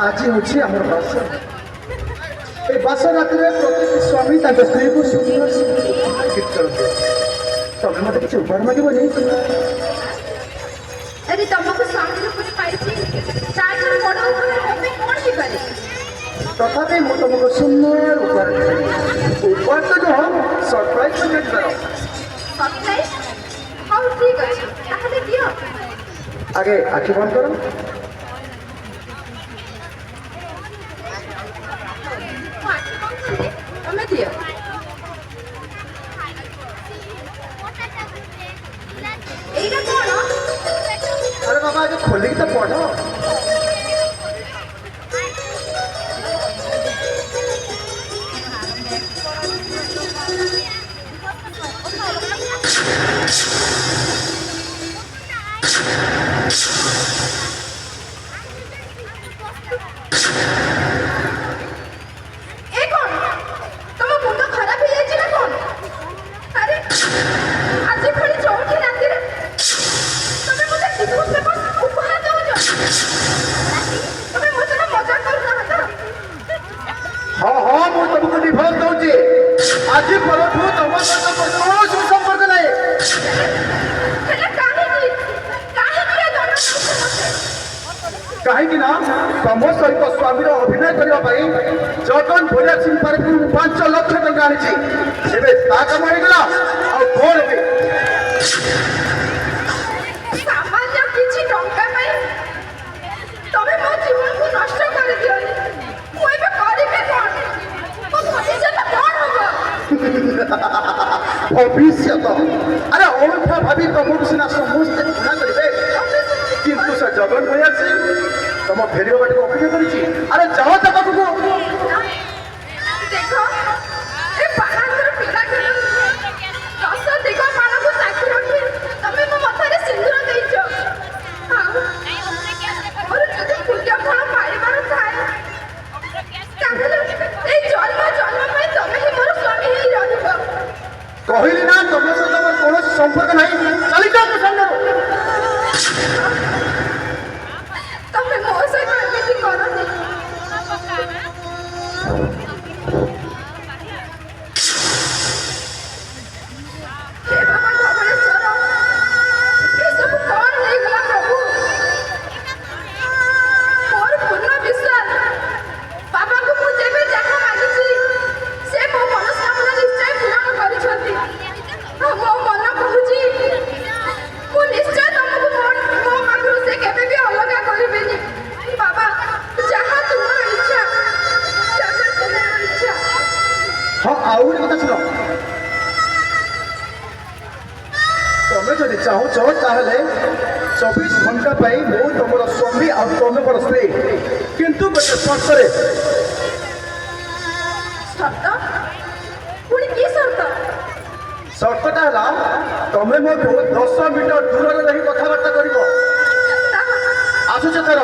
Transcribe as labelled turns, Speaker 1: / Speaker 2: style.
Speaker 1: आज हूँ आम बास ये बास रात प्रति स्वामी स्त्री को सुंदर गिफ्ट करते तमें मत किसी उपहार मांगे
Speaker 2: अरे तुमको स्वामी रूप पाई बड़ उपहार कौन ही पारे
Speaker 1: तथापि मैं तुमको सुंदर उपहार उपहार तो नुह सरप्राइज प्रेजेंट कर
Speaker 2: सरप्राइज हाँ ठीक अच्छे ताहले दियो
Speaker 1: आगे आखि बंद करो
Speaker 2: तुम्हें दियो এইটা কোন
Speaker 1: अरे बाबा आगे खोल तो पढ़ो
Speaker 2: এই কোন তোমার মুন্ড খারাপ হয়ে যাচ্ছে না কোন আরে আজ পুরি চৌকি রাতে তুমি মতে টিপুস পেপার উপহার দউছ তুমি মতে না মজা করছ না তো
Speaker 1: हाँ हाँ मैं तुमको डिवोर्स दूची आज परठू तुम सहित कौन संपर्क नहीं
Speaker 2: ହେଲେ କାହିଁକି କାହିଁକି ଏ ଜଣ
Speaker 1: कहीं तुम सहित स्वामी अभिनय करने जगन भैया सिंह पार्क 5 लाख टंका आनी काम होगा कौन भी
Speaker 2: ସାମାନ୍ୟ କିଛି ଟଙ୍କା ପାଇଁ ତମେ ମୋ ଜୀବନକୁ ନଷ୍ଟ କରିଦିଅନି ମୁଁ ଏବେ କରିବି କଣ ମୋ ଭବିଷ୍ୟତ କଣ ହବ
Speaker 1: भविष्य अरे औठा भावी तुमको सीना समस्ते घृणा करेंगे किंतु से जगन भैया सिंह तुम फेर बाटे अपेक्षा कर अरे जाओ ता पाखु
Speaker 2: ଦେଖ ଏ ବାହାଘର ପିଲାಗಳು ଦଶ ଦିଗ ମାଳକୁ ସାକ୍ଷୀ ରଖି ତମେ ମୋ ମଥାରେ ସିନ୍ଦୁର ଦେଇଛ ଆଉ ମୋର ଯଦି ପୂଜ୍ୟ ଫଳ ପାଇବାର ଥାଏ ତାହେଲେ ଏଇ ଜନ୍ମ ଜନ୍ମ ପାଇଁ ତମେ ହିଁ ମୋର ସ୍ୱାମୀ ହେଇ ରହିବ
Speaker 1: कहली ना तुम सहित कौन संपर्क नहीं चली जाओ सामने
Speaker 2: ତମେ ମୋ ସହିତ ଏମିତି କରନି ହେ ବାବା ଧବଳେଶ୍ୱର ଏସବୁ କଣ ହେଇଗଲା ପ୍ରଭୁ ମୋର ପୂର୍ଣ୍ଣ ବିଶ୍ୱାସ ବାବାଙ୍କୁ ମୁଁ ଯେବେ ଯାହା ମାଗିଛି ସେ ମୋ ମନସ୍କାମନା ନିଶ୍ଚୟ ପୂରଣ କରିଛନ୍ତି ଆଉ ମୋ ମନ କହୁଛି ମୁଁ ନିଶ୍ଚୟ ତମକୁ ମୋ ପାଖରୁ ସେ କେବେ ବି ଅଲଗା କରିବେନି ବାବା ଯାହା ତୁମର ଇଚ୍ଛା ଯାହା ତୁମର ଇଚ୍ଛା
Speaker 1: हाँ आउ गोटे कथा शुण तुम्हें जदि चाहूच ताहले 24 घंटा मु तुम स्वामी आ तुम मोर स्त्री किंतु गोटे शर्त
Speaker 2: ସର୍ତ୍ତ ପୁଣି କି ସର୍ତ୍ତ
Speaker 1: शर्तटा है तुम्हें मो 10 मीटर दूर रही कथबार्ता कर आसुच थर